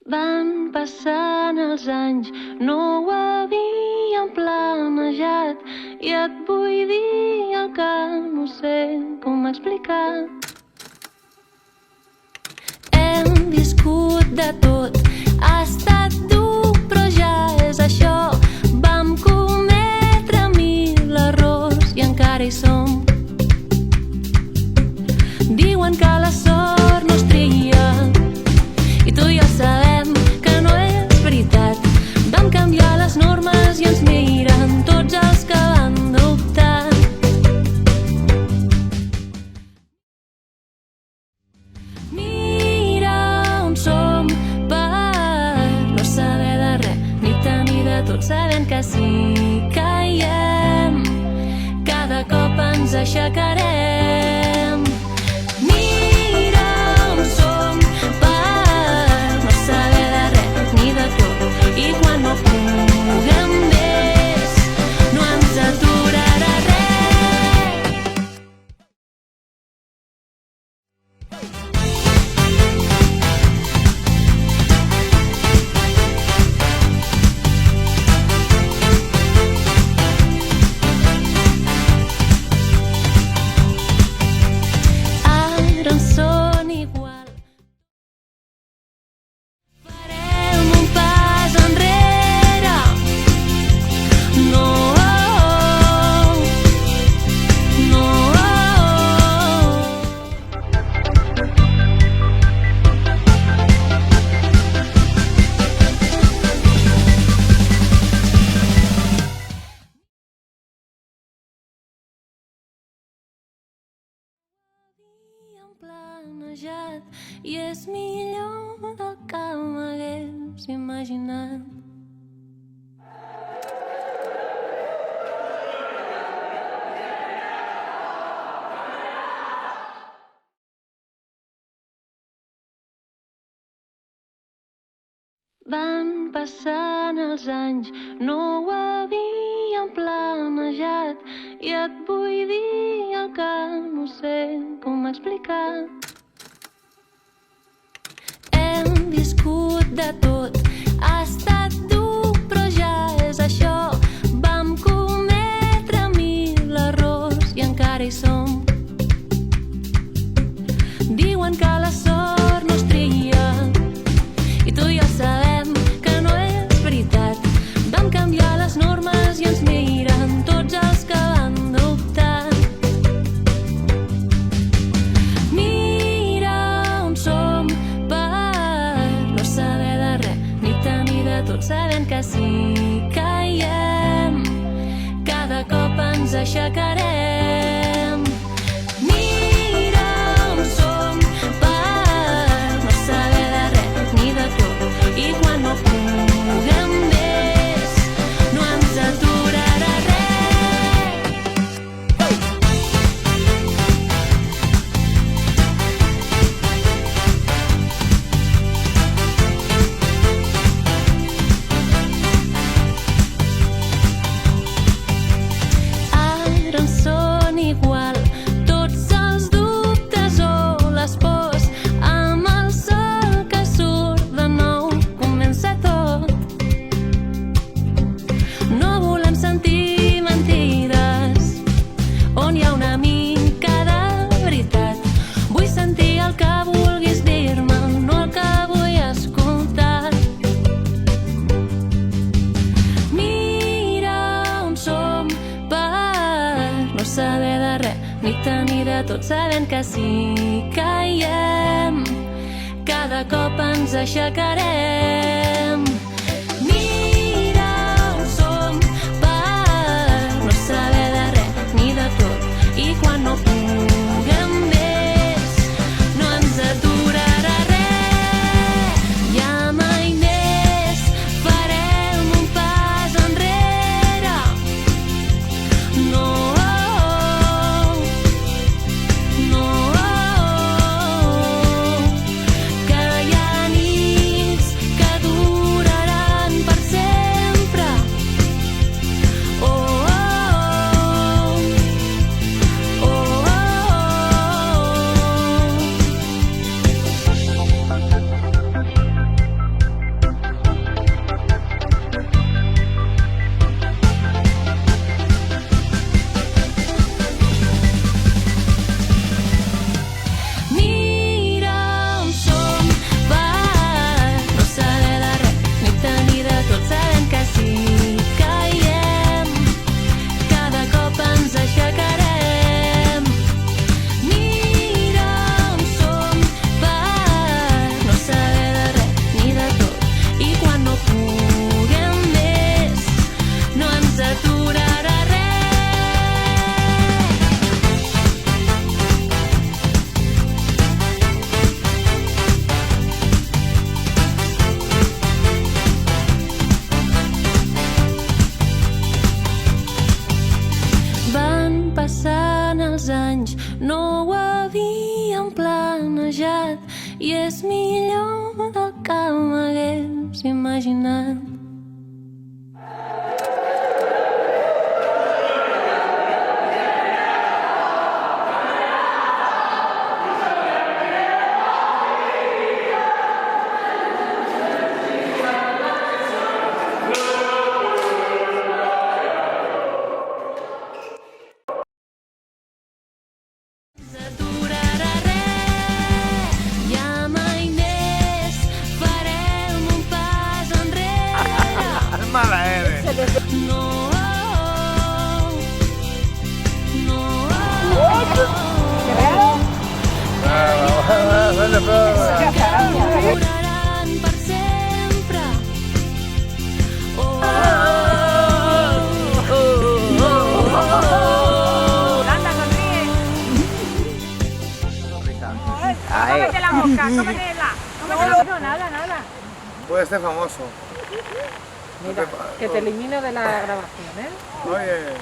Van passant els anys, no ho havíem planejat i et vull dir el que no sé com explicar. Hem viscut de tot, ha estat dur però ja és això. Vam cometre 1000 errors i encara hi som. Diuen que la sort no es tria i tu i jo sabem que no és veritat. Vam canviar les normes i ens miren tots els que van dubtar. Mira on som per no saber de res ni tenir de tot, sabent que si caiem cada cop ens aixecarem. Mira on som per no saber de res ni de tot i quan no puguem més no ens aturarà res. Ara en són igual. Farem un pas enrere. No, no. Havíem planejat i és millor del que m'hagués imaginat. Van passant els anys, no ho havíem planejat i et vull dir el que no sé com explicar. Hem viscut de tot, ha estat dur però ja és això. Vam cometre 1000 errors i encara hi som. Diuen que la sort no es tria i tu i jo sabem que no és veritat. Vam canviar les normes i ens miren tots els que van dubtar. Mira on som per no saber de res ni tenir de tot, sabent que si caiem cada cop ens aixecarem. Mira on som per no saber de res ni de tot i quan no puguem més no ens aturarà res. Ara en són igual tots els dubtes o les pors. Amb el sol que surt de nou comença tot. No volem sentir mentires on hi ha una mica de veritat. Vull sentir el que vulguis dir-me, no el que vull escoltar. Mira on som per no saber de res ni tenir de tot, sabent que si caiem cada cop ens aixecarem. Mira on som per no saber de res ni de tot i quan no puguem més no ens aturarà res. Ja mai més farem un pas enrere. No, no, que hi ha nits que duren i és millor del que m'hagués imaginat. S'aturarà res, ja mai més farem un pas enrere. Mala eres. No, no, duraran per sempre. Anda, sonríe. Cómete la mosca, cómetela. No, nada. Puede ser famoso. Mira, que te elimino de la grabación, ¿eh? Oye.